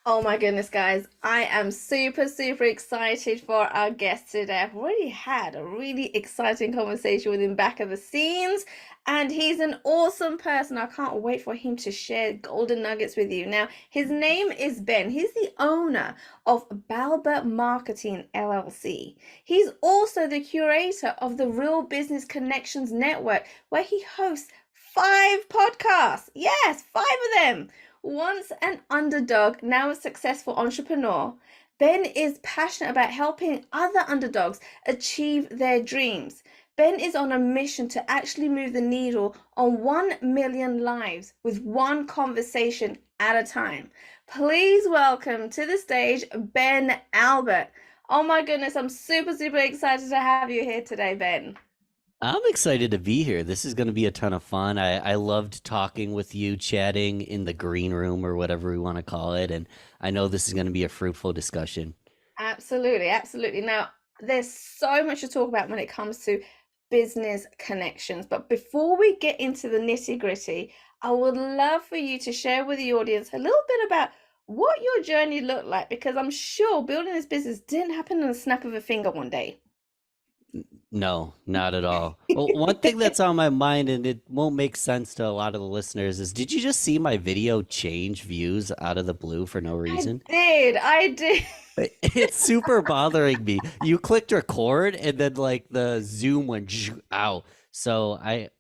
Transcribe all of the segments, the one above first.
Oh my goodness, guys. I am super excited for our guest today. I've already had a really exciting conversation with him back of the scenes, and he's an awesome person. I can't wait for him to share golden nuggets with you. Now, his name is Ben. He's the owner of Balbert Marketing LLC. He's also the curator of the Real Business Connections Network, where he hosts 5 podcasts. Yes, 5 of them. Once an underdog, now a successful entrepreneur, Ben is passionate about helping other underdogs achieve their dreams. Ben is on a mission to actually move the needle on 1 million lives with one conversation at a time. Please welcome to the stage Ben Albert. Oh my goodness, I'm super excited to have you here today, Ben. I'm excited to be here. This is going to be a ton of fun. I loved talking with you, chatting in the green room or whatever we want to call it. And I know this is going to be a fruitful discussion. Absolutely. Now, there's so much to talk about when it comes to business connections. But before we get into the nitty-gritty, I would love for you to share with the audience a little bit about what your journey looked like, because I'm sure building this business didn't happen in the snap of a finger one day. No, not at all. Well, one thing that's on my mind, and it won't make sense to a lot of the listeners, is did you just see my video change views out of the blue for no reason? I did. It's super bothering me. You clicked record and then like the zoom went out. So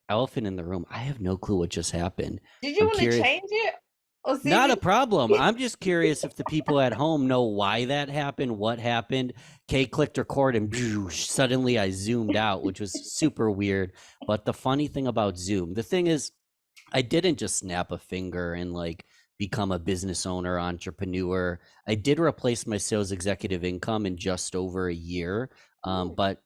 elephant in the room. I have no clue what just happened. Did you I'm want to curious. change it or see Not if a problem. I'm just curious if the people at home know why that happened, what happened. Kay clicked record and suddenly I zoomed out, which was super weird. But the funny thing about Zoom, the thing is, I didn't just snap a finger and like become a business owner, entrepreneur. I did replace my sales executive income in just over a year. you? But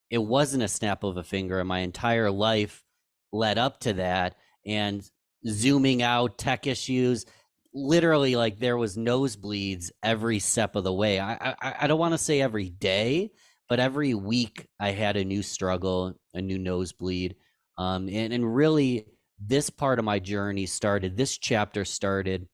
it wasn't a snap of a finger, and my entire life led up to that. And zooming out, tech issues, literally like there was nosebleeds every step of the way. I don't want to say every day, but every week I had a new struggle, a new nosebleed. And really this part of my journey started, this chapter started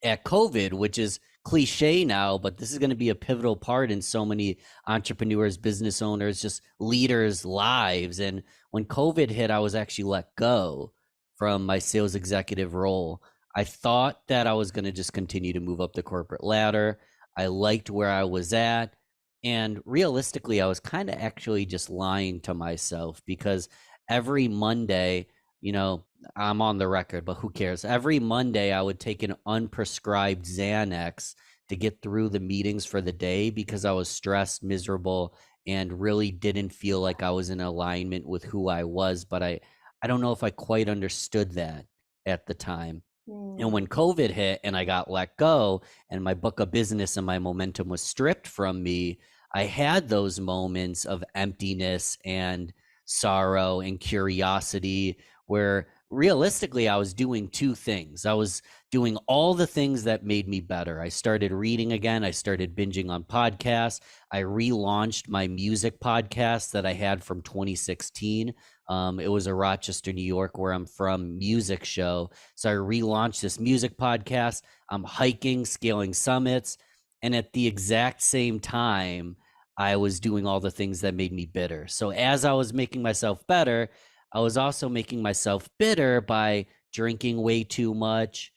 at COVID, which is cliche now, but this is going to be a pivotal part in so many entrepreneurs, business owners, just leaders' lives. And when COVID hit, I was actually let go from my sales executive role. I thought that I was going to just continue to move up the corporate ladder. I liked where I was at. And realistically, I was kind of actually just lying to myself because every Monday, you know, I'm on the record, but who cares? Every Monday, I would take an unprescribed Xanax to get through the meetings for the day because I was stressed, miserable, and really didn't feel like I was in alignment with who I was. But I don't know if I quite understood that at the time. And Mm. when COVID hit and I got let go and my book of business and my momentum was stripped from me, I had those moments of emptiness and sorrow and curiosity where realistically I was doing two things. I was doing all the things that made me better. I started reading again. I started binging on podcasts. I relaunched my music podcast that I had from 2016. It was a Rochester, New York, where I'm from, music show. So I relaunched this music podcast. I'm hiking, scaling summits. And at the exact same time, I was doing all the things that made me bitter. So as I was making myself better, I was also making myself bitter by drinking way too much,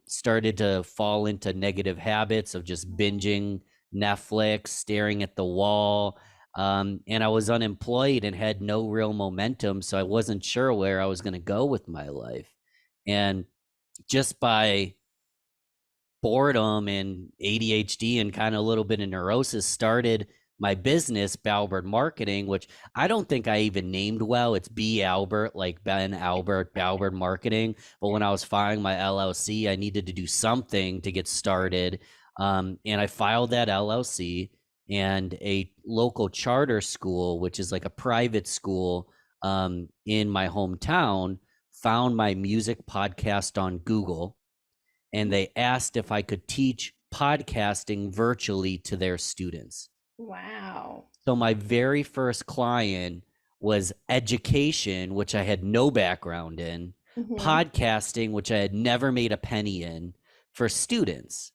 started to fall into negative habits of just binging Netflix, staring at the wall. And I was unemployed and had no real momentum. So I wasn't sure where I was going to go with my life. And just by boredom and ADHD and kind of a little bit of neurosis started my business, Balbert Marketing, which I don't think I even named well. It's B. Albert, like Ben Albert, Balbert Marketing. But when I was filing my LLC, I needed to do something to get started. And I filed that LLC, and a local charter school, which is like a private school in my hometown, found my music podcast on Google, and they asked if I could teach podcasting virtually to their students. Wow. So my very first client was education, which I had no background in, Hmm. podcasting, which I had never made a penny in, for students.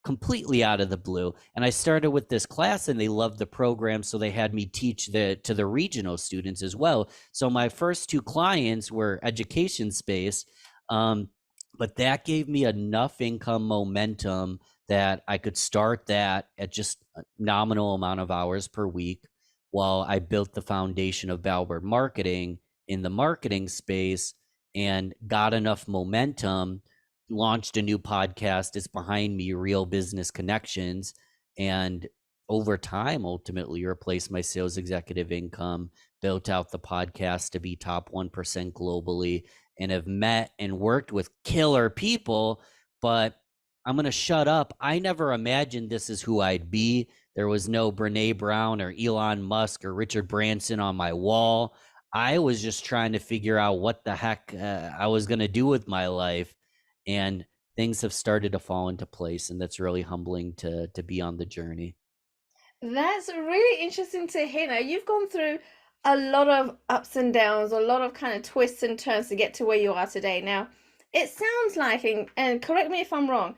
completely out of the blue. And I started with this class and they loved the program. So they had me teach to the regional students as well. So my first two clients were education space. But that gave me enough income momentum that I could start that at just a nominal amount of hours per week while I built the foundation of Balbert Marketing in the marketing space and got enough momentum, launched a new podcast. It's behind me, Real Business Connections. And over time, ultimately replaced my sales executive income, built out the podcast to be top 1% globally, and have met and worked with killer people. But I'm going to shut up. I never imagined this is who I'd be. There was no Brene Brown or Elon Musk or Richard Branson on my wall. I was just trying to figure out what the heck I was going to do with my life. And things have started to fall into place. And that's really humbling to be on the journey. That's really interesting to hear. Now, you've gone through a lot of ups and downs, a lot of kind of twists and turns to get to where you are today. Now, it sounds like, and correct me if I'm wrong,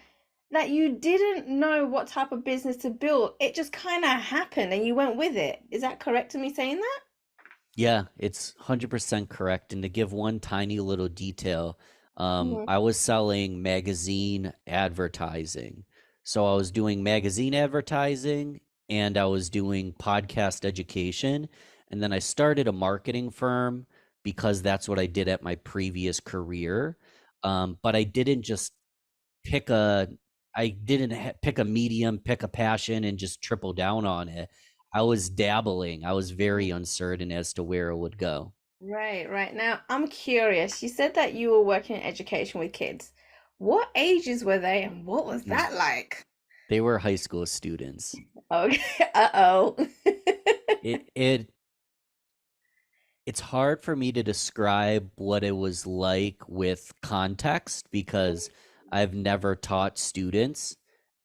that you didn't know what type of business to build. It just kind of happened and you went with it. Is that correct to me saying that? Yeah, it's 100% correct. And to give one tiny little detail, I was selling magazine advertising. So I was doing magazine advertising and I was doing podcast education. And then I started a marketing firm because that's what I did at my previous career. But I didn't just pick a, I didn't pick a medium, pick a passion and just triple down on it. I was dabbling. I was very uncertain as to where it would go. Right, right. Now, I'm curious. You said that you were working in education with kids. What ages were they and what was Mm. that like? They were high school students. Okay, uh-oh. It it's hard for me to describe what it was like with context because I've never taught students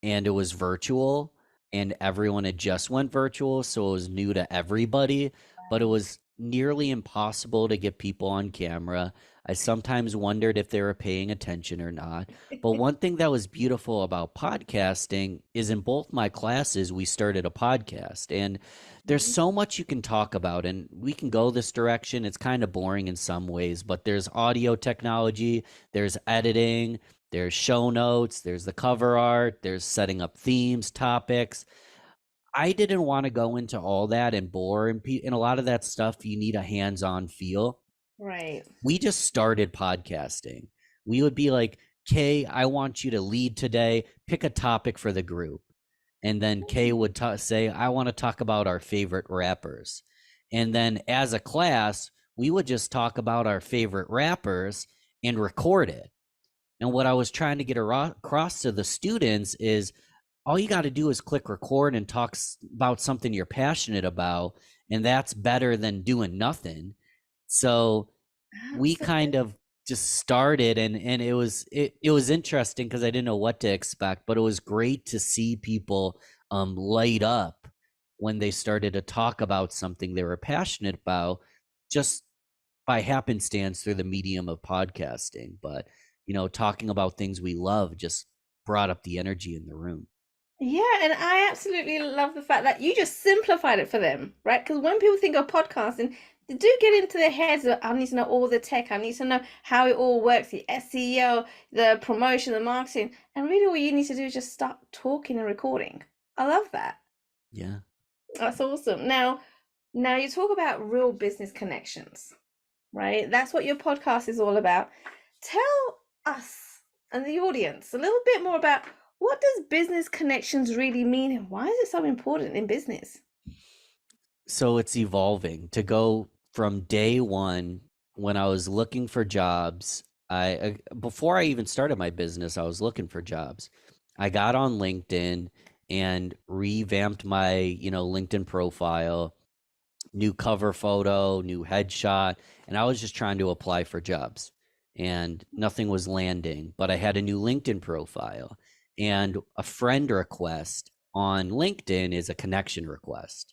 and it was virtual and everyone had just went virtual, so it was new to everybody, but it was nearly impossible to get people on camera. I sometimes wondered if they were paying attention or not. But one thing that was beautiful about podcasting is in both my classes, we started a podcast. And there's so much you can talk about, and we can go this direction. It's kind of boring in some ways, but there's audio technology, there's editing, there's show notes, there's the cover art, there's setting up themes, topics. I didn't want to go into all that and bore, and a lot of that stuff, you need a hands-on feel. Right. We just started podcasting. We would be like, Kay, I want you to lead today, pick a topic for the group. And then Kay would say, I want to talk about our favorite rappers. And then as a class, we would just talk about our favorite rappers and record it. And what I was trying to get across to the students is all you got to do is click record and talk about something you're passionate about. And that's better than doing nothing. So we kind Absolutely. of just started and it was interesting because I didn't know what to expect, but it was great to see people light up when they started to talk about something they were passionate about just by happenstance through the medium of podcasting. But talking about things we love just brought up the energy in the room. Yeah, and I absolutely love the fact that you just simplified it for them, right? Because when people think of podcasting, they do get into their heads that I need to know all the tech, I need to know how it all works, the SEO, the promotion, the marketing. And really, all you need to do is just start talking and recording. I love that. Yeah. That's awesome. Now you talk about real business connections, right? That's what your podcast is all about. Tell us and the audience a little bit more about what does business connections really mean and why is it so important in business? So it's evolving to go from day one when I was looking for jobs. I before I even started my business, I was looking for jobs. I got on LinkedIn and revamped my, LinkedIn profile, new cover photo, new headshot, and I was just trying to apply for jobs and nothing was landing, but I had a new LinkedIn profile and a friend request on LinkedIn is a connection request.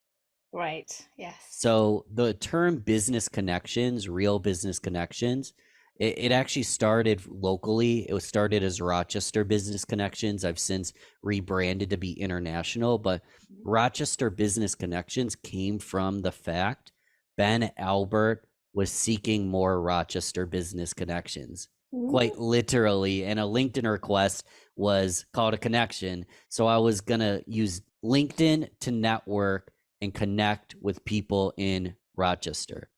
Right. Yes. So the term business connections, real business connections, It actually started locally. It was started as Rochester Business Connections. I've since rebranded to be international, but Rochester Business Connections came from the fact Ben Albert was seeking more Rochester business connections, Mm, quite literally. And a LinkedIn request was called a connection. So I was going to use LinkedIn to network and connect with people in Rochester.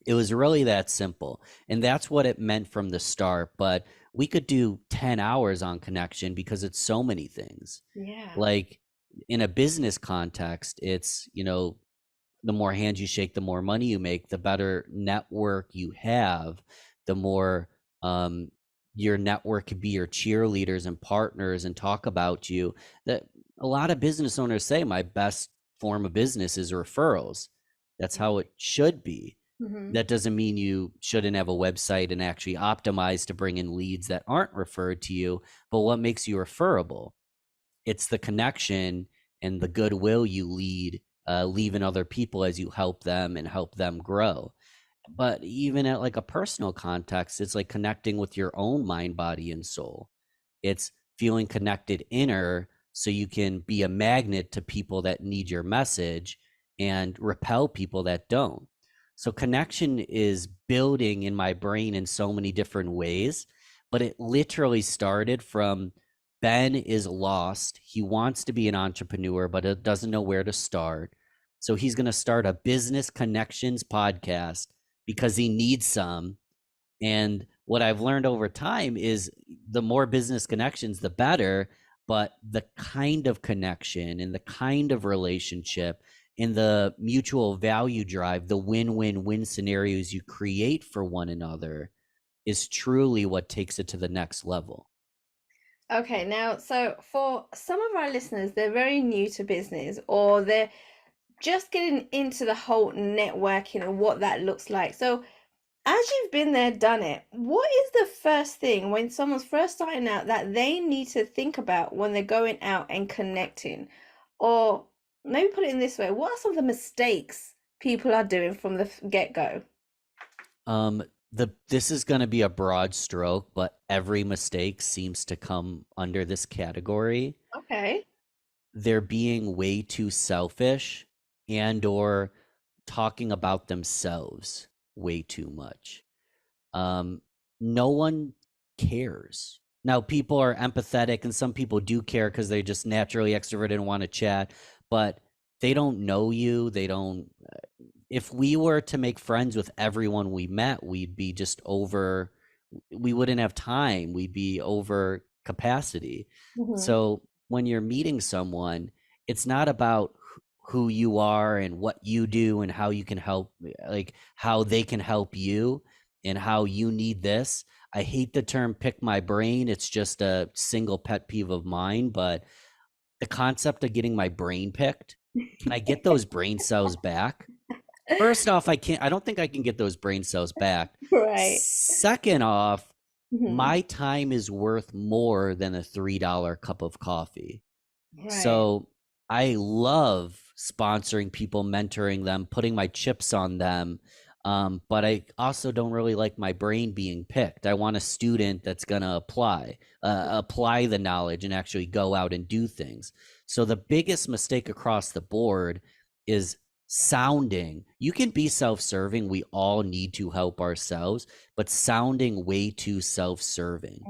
It was really that simple. And that's what it meant from the start. But we could do 10 hours on connection because it's so many things. yeah. Like in a business context, it's, the more hands you shake, the more money you make, the better network you have, the more your network could be your cheerleaders and partners and talk about you. That a lot of business owners say my best form of business is referrals. That's how it should be. Mm-hmm. That doesn't mean you shouldn't have a website and actually optimize to bring in leads that aren't referred to you. But what makes you referable? It's the connection and the goodwill you leave in other people as you help them and help them grow. But even at like a personal context, it's like connecting with your own mind, body, and soul. It's feeling connected inner so you can be a magnet to people that need your message and repel people that don't. So connection is building in my brain in so many different ways, but it literally started from Ben is lost. He wants to be an entrepreneur, but it doesn't know where to start. So he's going to start a business connections podcast because he needs some. And what I've learned over time is the more business connections, the better. But the kind of connection and the kind of relationship and the mutual value drive, the win-win-win scenarios you create for one another is truly what takes it to the next level. Okay, now, so for some of our listeners, they're very new to business or they're just getting into the whole networking and what that looks like. So, as you've been there, done it, what is the first thing when someone's first starting out that they need to think about when they're going out and connecting? Or maybe put it in this way, what are some of the mistakes people are doing from the get-go? This is going to be a broad stroke, but every mistake seems to come under this category. Okay. They're being way too selfish and or talking about themselves way too much. um, no one cares. Now, people are empathetic, and some people do care because they just naturally extroverted and want to chat, but they don't know you. They don't. If we were to make friends with everyone we met, we'd be just over. We wouldn't have time. We'd be over capacity. Mm-hmm. So when you're meeting someone, it's not about who you are and what you do and how you can help, like how they can help you and how you need this. I hate the term pick my brain. It's just a single pet peeve of mine, but the concept of getting my brain picked, can I get those brain cells back? First off, I don't think I can get those brain cells back. Right. Second off, Mm-hmm. my time is worth more than a $3 cup of coffee. Right. So I love sponsoring people, mentoring them, putting my chips on them. But I also don't really like my brain being picked. I want a student that's going to apply the knowledge and actually go out and do things. So the biggest mistake across the board is sounding. You can be self-serving. We all need to help ourselves, but sounding way too self-serving.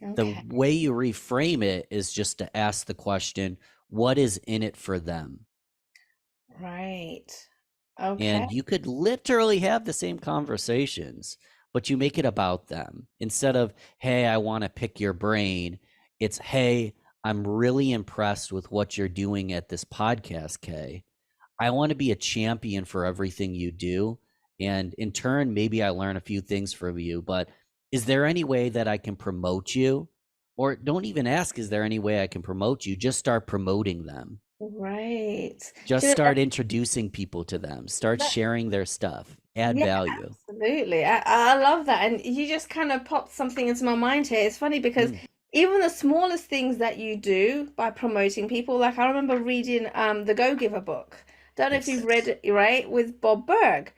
Mm, The okay. way you reframe it is just to ask the question, what is in it for them? Right. Okay. And you could literally have the same conversations, but you make it about them. Instead of, hey, I want to pick your brain, it's, hey, I'm really impressed with what you're doing at this podcast, Kay. I want to be a champion for everything you do. And in turn, maybe I learn a few things from you, but is there any way that I can promote you? Or don't even ask, is there any way I can promote you? Just start promoting them. Right. Do Just you know, start introducing people to them. Start that, sharing their stuff. Add yeah, value. absolutely. I love that. And you just kind of popped something into my mind here. It's funny because Mm, even the smallest things that you do by promoting people, like I remember reading the Go Giver book. Don't know if yes. you've read it, right, with Bob Berg.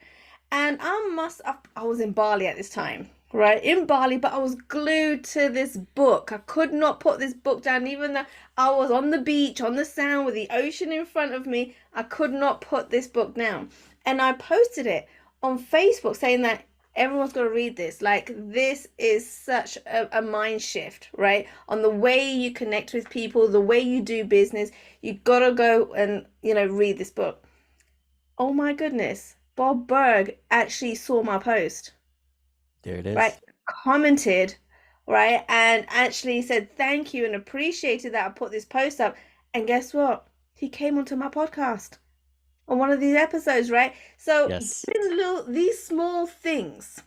And I was in Bali at this time, right? In Bali, but I was glued to this book. I could not put this book down, even though I was on the beach, on the sand with the ocean in front of me. I could not put this book down. And I posted it on Facebook saying that everyone's got to read this. Like, this is such a mind shift, right? On the way you connect with people, the way you do business. You got to go and, read this book. Oh my goodness. Bob Berg actually saw my post, There it right? is. Commented, right? And actually said thank you and appreciated that I put this post up. And guess what? He came onto my podcast on one of these episodes, right? So Yes. these small things,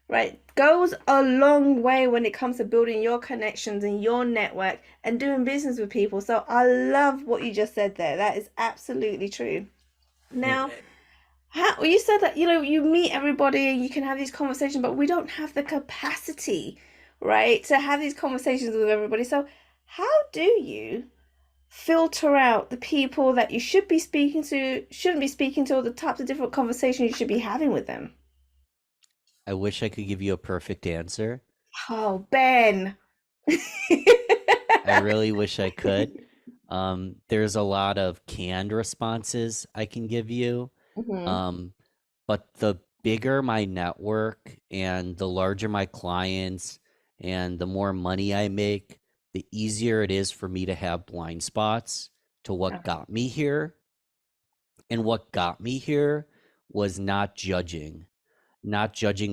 right, goes a long way when it comes to building your connections and your network and doing business with people. So I love what you just said there. That is absolutely true. Now, how you said that you meet everybody and you can have these conversations, but we don't have the capacity, right, to have these conversations with everybody. So how do you filter out the people that you should be speaking to, shouldn't be speaking to, or the types of different conversations you should be having with them? I wish I could give you a perfect answer. Oh, Ben. I really wish I could. There's a lot of canned responses I can give you. Hmm. Um, but the bigger my network and the larger my clients and the more money I make, the easier it is for me to have blind spots to what got me here. And what got me here was not judging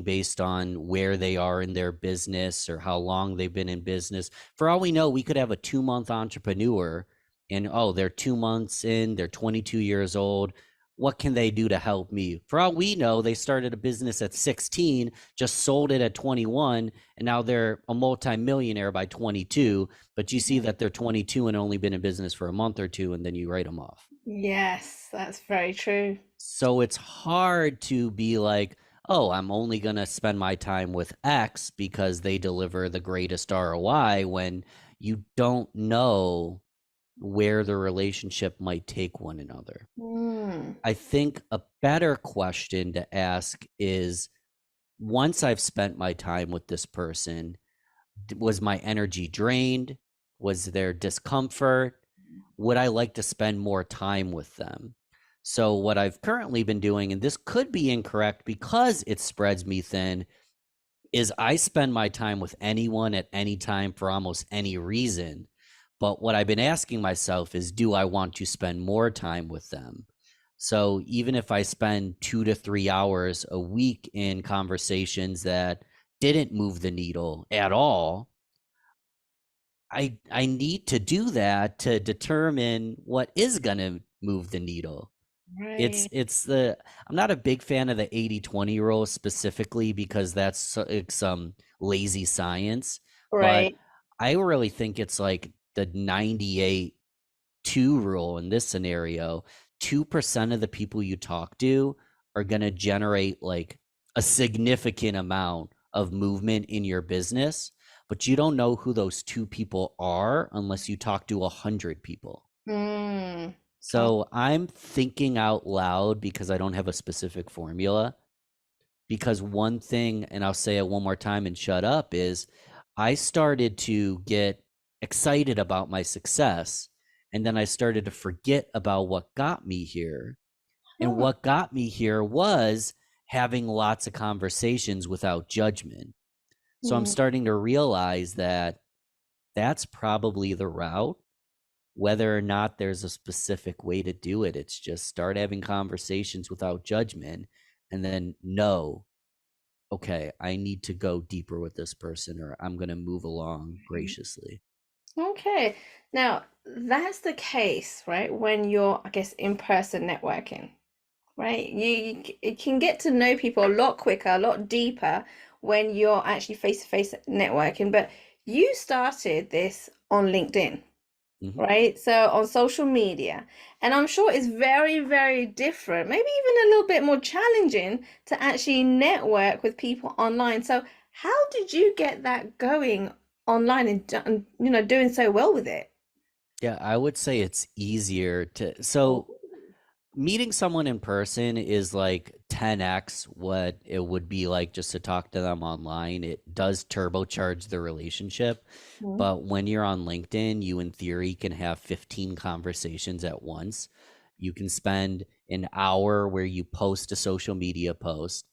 based on where they are in their business or how long they've been in business. For all we know, we could have a 2-month entrepreneur and, oh, they're 2 months in, they're 22 years old. What can they do to help me? For all we know, they started a business at 16, just sold it at 21, and now they're a multimillionaire by 22. But you see that they're 22 and only been in business for a month or two, and then you write them off. Yes, that's very true. So it's hard to be like, oh, I'm only going to spend my time with X because they deliver the greatest ROI when you don't know where the relationship might take one another. Mm. I think a better question to ask is, once I've spent my time with this person, was my energy drained? Was there discomfort? Would I like to spend more time with them? So, what I've currently been doing, and this could be incorrect because it spreads me thin, is I spend my time with anyone at any time for almost any reason. But what I've been asking myself is, do I want to spend more time with them? So even if I spend 2 to 3 hours a week in conversations that didn't move the needle at all, I need to do that to determine what is going to move the needle. Right. I'm not a big fan of the 80-20 rule specifically because it's some lazy science, but Right. I really think it's like the 98-2 rule in this scenario. 2% of the people you talk to are going to generate like a significant amount of movement in your business, but you don't know who those 2 people are unless you talk to 100 people. Mm. Oh. So I'm thinking out loud because I don't have a specific formula. Because one thing, and I'll say it one more time and shut up, is I started to get excited about my success. And then I started to forget about what got me here. And Huh. what got me here was having lots of conversations without judgment. So I'm Mm. starting to realize that that's probably the route. Whether or not there's a specific way to do it, it's just start having conversations without judgment and then know, okay, I need to go deeper with this person or I'm going to move along graciously. Okay. Now, that's the case, right? When you're, I guess, in-person networking, right? You can get to know people a lot quicker, a lot deeper when you're actually face-to-face networking. But you started this on LinkedIn, Hmm. right? So on social media. And I'm sure it's very, very different, maybe even a little bit more challenging to actually network with people online. So how did you get that going online and doing so well with it? Yeah, I would say it's easier to. So meeting someone in person is like 10x what it would be like just to talk to them online. It does turbocharge the relationship. Mhm. But when you're on LinkedIn, you in theory can have 15 conversations at once. You can spend an hour where you post a social media post.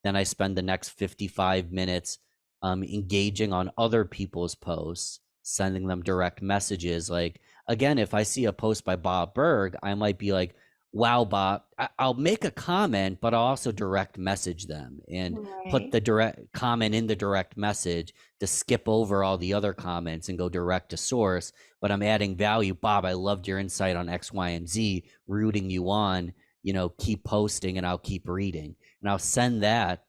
Then I spend the next 55 minutes engaging on other people's posts, sending them direct messages. Like, again, if I see a post by Bob Berg, I might be like, wow, Bob, I'll make a comment, but I'll also direct message them and put Right. the direct comment in the direct message to skip over all the other comments and go direct to source. But I'm adding value. Bob, I loved your insight on X, Y, and Z, rooting you on, keep posting and I'll keep reading. And I'll send that.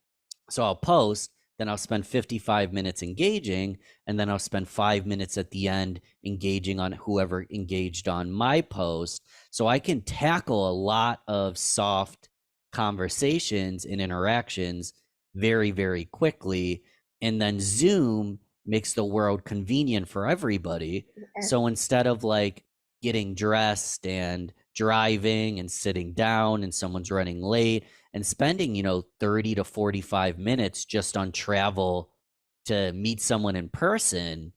So I'll post, then I'll spend 55 minutes engaging, and then I'll spend 5 minutes at the end engaging on whoever engaged on my post. So I can tackle a lot of soft conversations and interactions very, very quickly. And then Zoom makes the world convenient for everybody. Yes. So instead of like getting dressed and driving and sitting down and someone's running late and spending, 30 to 45 minutes just on travel to meet someone in person,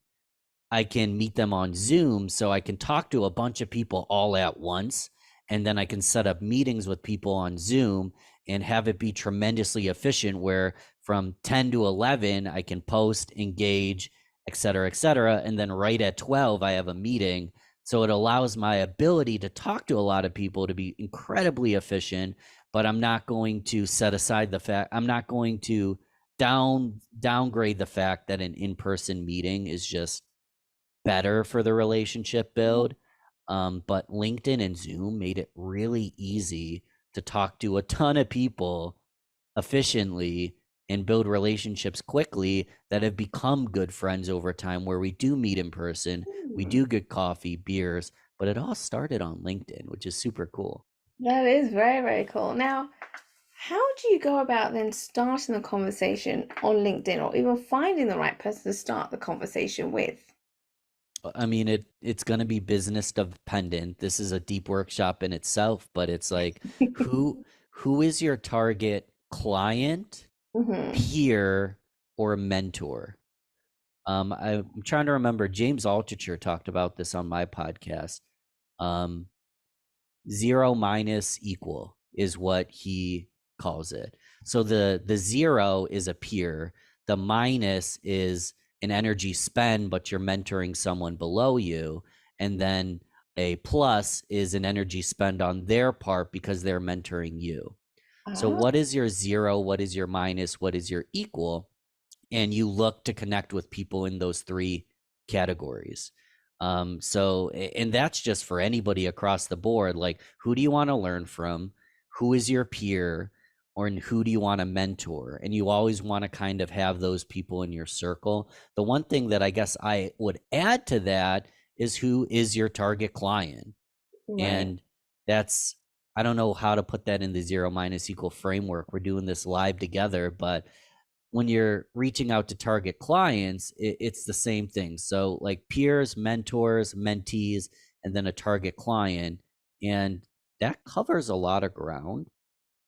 I can meet them on Zoom so I can talk to a bunch of people all at once. And then I can set up meetings with people on Zoom and have it be tremendously efficient where from 10 to 11, I can post, engage, et cetera, et cetera. And then right at 12, I have a meeting. So it allows my ability to talk to a lot of people to be incredibly efficient, but I'm not going to set aside the fact, I'm not going to downgrade the fact that an in-person meeting is just better for the relationship build. But LinkedIn and Zoom made it really easy to talk to a ton of people efficiently and build relationships quickly that have become good friends over time where we do meet in person, we Hmm. do get coffee, beers, but it all started on LinkedIn, which is super cool. That is very, very cool. Now, how do you go about then starting the conversation on LinkedIn or even finding the right person to start the conversation with? I mean, it's going to be business dependent. This is a deep workshop in itself, but it's like who who is your target client, Hmm. peer, or mentor? I'm trying to remember. James Altucher talked about this on my podcast. Um, zero minus equal is what he calls it. So the zero is a peer, the minus is an energy spend, but you're mentoring someone below you, and then a plus is an energy spend on their part because they're mentoring you. So Ah. what is your zero? What is your minus? What is your equal? And you look to connect with people in those three categories. And that's just for anybody across the board. Like, who do you want to learn from? Who is your peer? Or who do you want to mentor? And you always want to kind of have those people in your circle. The one thing that I guess I would add to that is who is your target client? Right. And that's, I don't know how to put that in the zero minus equal framework. We're doing this live together, but when you're reaching out to target clients, it's the same thing. So like peers, mentors, mentees, and then a target client. And that covers a lot of ground.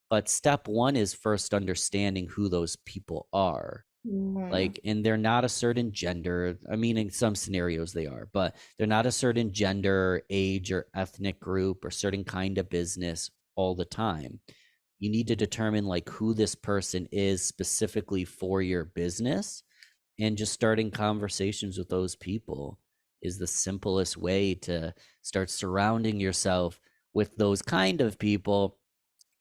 But step one is first understanding who those people are. Mm. Like, and they're not a certain gender. I mean, in some scenarios they are, but they're not a certain gender, age, or ethnic group or certain kind of business all the time. You need to determine like who this person is specifically for your business, and just starting conversations with those people is the simplest way to start surrounding yourself with those kind of people.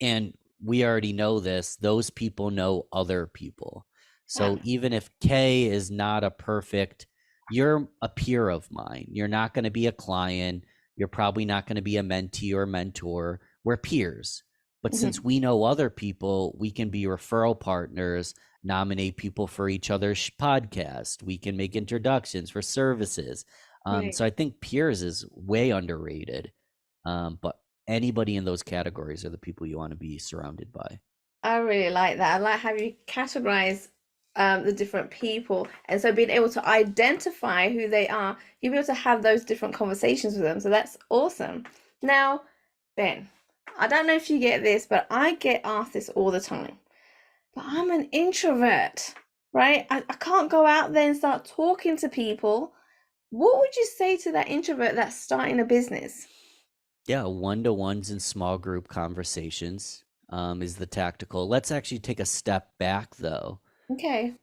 And we already know this, those people know other people. So Ah. even if Kay is not a perfect, you're a peer of mine. You're not going to be a client. You're probably not going to be a mentee or mentor. We're peers. But since Mhm. we know other people, we can be referral partners, nominate people for each other's podcast. We can make introductions for services. Right. So I think peers is way underrated. But anybody in those categories are the people you want to be surrounded by. I really like that. I like how you categorize the different people. And so being able to identify who they are, you'll be able to have those different conversations with them. So that's awesome. Now, Ben, I don't know if you get this, but I get asked this all the time. But I'm an introvert, right? I can't go out there and start talking to people. What would you say to that introvert that's starting a business? Yeah, one-to-ones and small group conversations is the tactical. Let's actually take a step back though. Okay.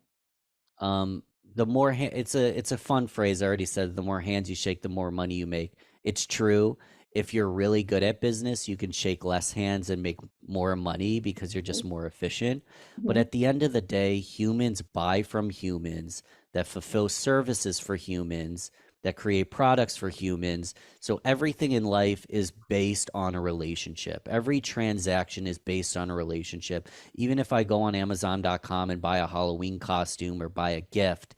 Um, the more it's a fun phrase. I already said the more hands you shake, the more money you make. It's true. If you're really good at business, you can shake less hands and make more money because you're just more efficient. But Mhm. at the end of the day, humans buy from humans that fulfill services for humans that create products for humans. So everything in life is based on a relationship. Every transaction is based on a relationship. Even if I go on Amazon.com and buy a Halloween costume or buy a gift,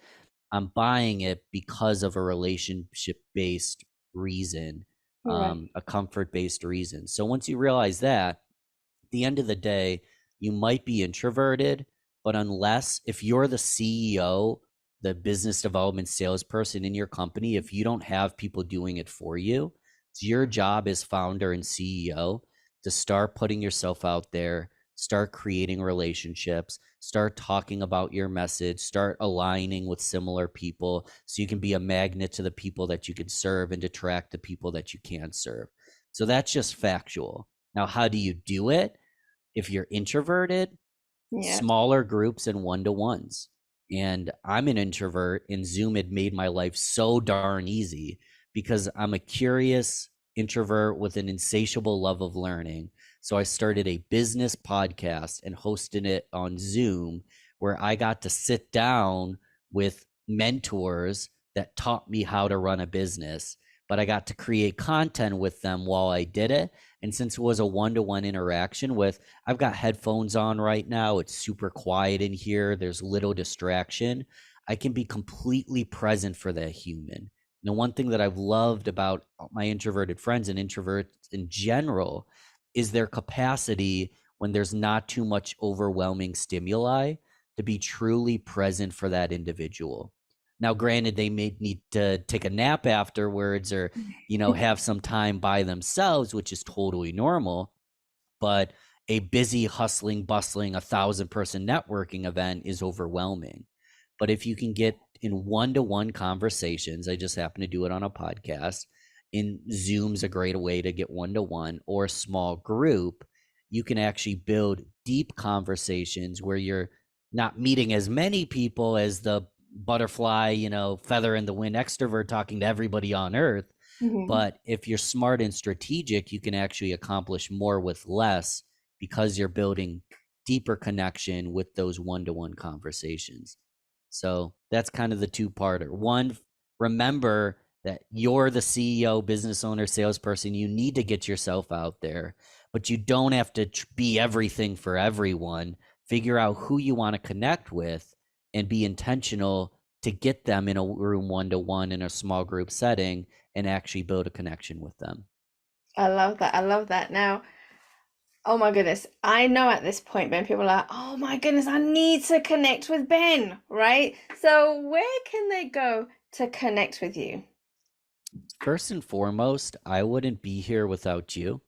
I'm buying it because of a relationship based reason, Right. a comfort based reason. So once you realize that, at the end of the day, you might be introverted, but unless if you're the CEO, the business development salesperson in your company, if you don't have people doing it for you, it's your job as founder and CEO to start putting yourself out there, start creating relationships, start talking about your message, start aligning with similar people so you can be a magnet to the people that you can serve and attract the people that you can serve. So that's just factual. Now, how do you do it? If you're introverted, Yeah. smaller groups and one-to-ones. And I'm an introvert, and Zoom had made my life so darn easy because I'm a curious introvert with an insatiable love of learning. So I started a business podcast and hosted it on Zoom where I got to sit down with mentors that taught me how to run a business, but I got to create content with them while I did it. And since it was a one-to-one interaction with, I've got headphones on right now. It's super quiet in here. There's little distraction. I can be completely present for that human. The one thing that I've loved about my introverted friends and introverts in general is their capacity when there's not too much overwhelming stimuli to be truly present for that individual. Now, granted, they may need to take a nap afterwards or, have some time by themselves, which is totally normal, but a busy, hustling, bustling, 1,000-person networking event is overwhelming. But if you can get in one-to-one conversations, I just happen to do it on a podcast. In Zoom's a great way to get one-to-one or a small group. You can actually build deep conversations where you're not meeting as many people as the butterfly, feather in the wind extrovert talking to everybody on earth. Mhm. But if you're smart and strategic, you can actually accomplish more with less because you're building deeper connection with those one-to-one conversations. So that's kind of the two-parter. One, remember that you're the CEO, business owner, salesperson. You need to get yourself out there, but you don't have to be everything for everyone. Figure out who you want to connect with and be intentional to get them in a room one-to-one in a small group setting and actually build a connection with them. I love that. I love that. Now, oh my goodness, I know at this point, Ben, people are like, oh my goodness, I need to connect with Ben, right? So, where can they go to connect with you? First and foremost, I wouldn't be here without you.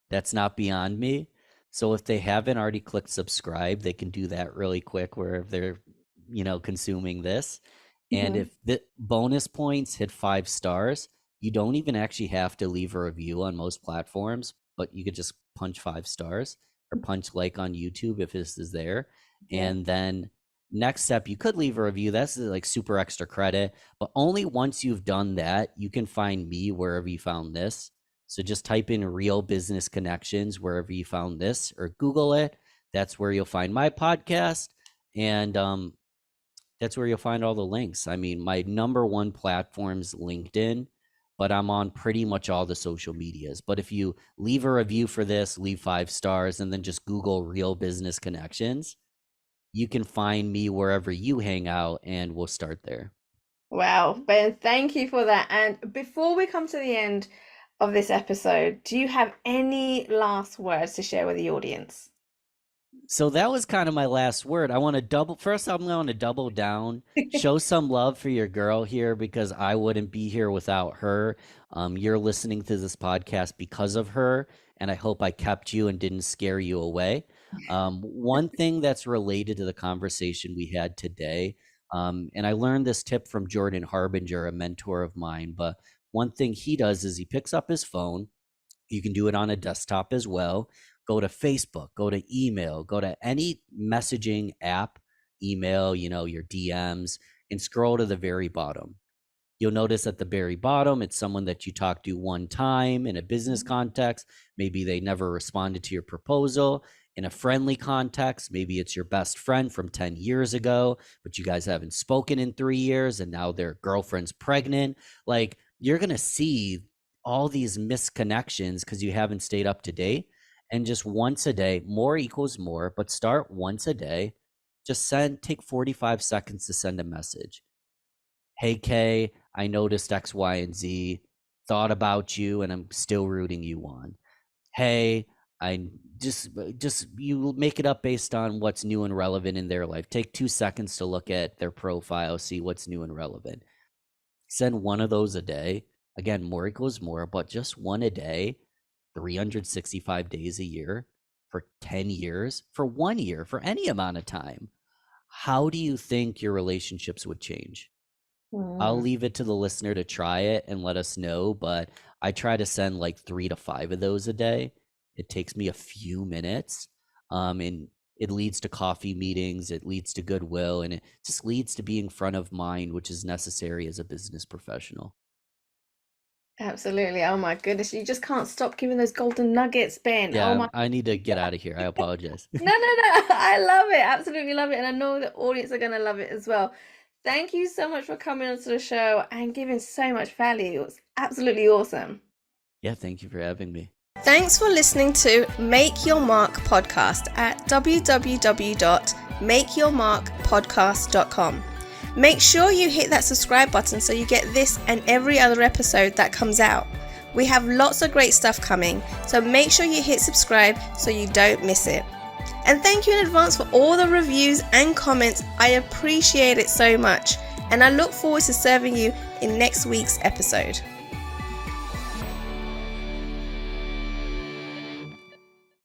That's not beyond me. So if they haven't already clicked subscribe, they can do that really quick wherever they're, consuming this. And Mhm. if the bonus points hit 5 stars, you don't even actually have to leave a review on most platforms, but you could just punch 5 stars or punch like on YouTube if this is there. Yeah. And then next step, you could leave a review. That's like super extra credit, but only once you've done that, you can find me wherever you found this. So just type in real business connections wherever you found this or Google it. That's where you'll find my podcast. And that's where you'll find all the links. I mean, my number one platform's LinkedIn, but I'm on pretty much all the social medias. But if you leave a review for this, leave 5 stars, and then just Google real business connections, you can find me wherever you hang out and we'll start there. Wow, Ben, thank you for that. And before we come to the end of this episode, do you have any last words to share with the audience? So that was kind of my last word. I want to first, I'm going to double down, show some love for your girl here because I wouldn't be here without her. You're listening to this podcast because of her, and I hope I kept you and didn't scare you away. One thing that's related to the conversation we had today, and I learned this tip from Jordan Harbinger, a mentor of mine, but one thing he does is he picks up his phone. You can do it on a desktop as well. Go to Facebook, go to email, go to any messaging app, email, your DMs, and scroll to the very bottom. You'll notice at the very bottom, it's someone that you talked to one time in a business context. Maybe they never responded to your proposal. In a friendly context, maybe it's your best friend from 10 years ago, but you guys haven't spoken in 3 years and now their girlfriend's pregnant. Like, you're going to see all these misconnections because you haven't stayed up to date. And just once a day, more equals more, but start once a day. Just take 45 seconds to send a message. Hey, Kay, I noticed X, Y, and Z, thought about you, and I'm still rooting you on. Hey, I just you make it up based on what's new and relevant in their life. Take 2 seconds to look at their profile, see what's new and relevant. Send one of those a day. Again, more equals more, but just one a day, 365 days a year for 10 years, for 1 year, for any amount of time. How do you think your relationships would change? I'll leave it to the listener to try it and let us know, but I try to send like 3 to 5 of those a day. It takes me a few minutes, and it leads to coffee meetings, it leads to goodwill, and it just leads to being front of mind, which is necessary as a business professional. Absolutely. Oh my goodness. You just can't stop giving those golden nuggets, Ben. Oh Yeah, my. I need to get out of here. I apologize. No, no, no. I love it. Absolutely love it. And I know the audience are going to love it as well. Thank you so much for coming onto the show and giving so much value. It was absolutely awesome. Yeah, thank you for having me. Thanks for listening to Make Your Mark podcast at www.makeyourmarkpodcast.com. Make sure you hit that subscribe button so you get this and every other episode that comes out. We have lots of great stuff coming, so make sure you hit subscribe so you don't miss it. And thank you in advance for all the reviews and comments. I appreciate it so much, and I look forward to serving you in next week's episode.